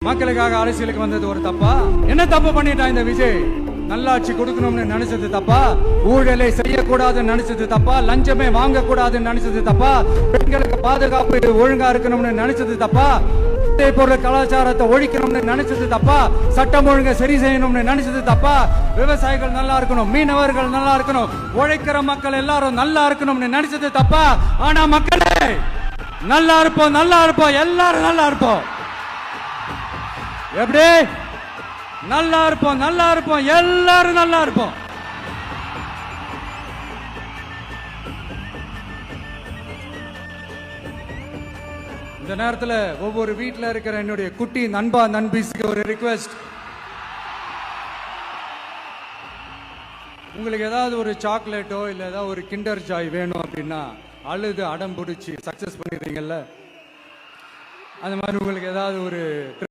மக்களுக்காக அரசியலுக்கு வந்தது ஒரு தப்பா? என்ன தப்பு பண்ணிட்டான் இந்த விஜய்? நல்லாட்சி கொடுக்கணும்னு நினைச்சது தப்பா? ஊழலை செய்யக்கூடாதுன்னு நினைச்சது தப்பா? லஞ்சமே வாங்க கூடாதுன்னு நினைச்சது தப்பா? பெண்களுக்கு பாதுகாப்பு ஒழுங்கா இருக்கணும்னு நினைச்சது தப்பா? பொருள் கலாச்சாரத்தை ஒழிக்கணும்னு நினைச்சது தப்பா? சட்டம் ஒழுங்கை சரி செய்யணும்னு நினைச்சது தப்பா? விவசாயிகள் நல்லா இருக்கணும், மீனவர்கள் நல்லா இருக்கணும், உழைக்கிற மக்கள் எல்லாரும் நல்லா இருக்கணும்னு நினைச்சது தப்பா? ஆனா மக்களே நல்லா இருப்போம், நல்லா இருப்போம், எல்லாரும் நல்லா இருப்போம். எப்படி நல்லா இருப்போம், நல்லா இருப்போம், எல்லாரும் நல்லா இருப்போம். இந்த நேரத்தில் ஒவ்வொரு வீட்டில் இருக்கிற என்னுடைய குட்டி நண்பா நண்பீஸுக்கு ஒரு ரிக்வெஸ்ட். உங்களுக்கு ஏதாவது ஒரு சாக்லேட்டோ இல்லை ஏதாவது ஒரு கிண்டர் ஜாய் வேணும் அப்படின்னா அழுது அடம் பிடிச்சி சக்சஸ் பண்ணிடுறீங்கல்ல, அந்த மாதிரி உங்களுக்கு ஏதாவது ஒரு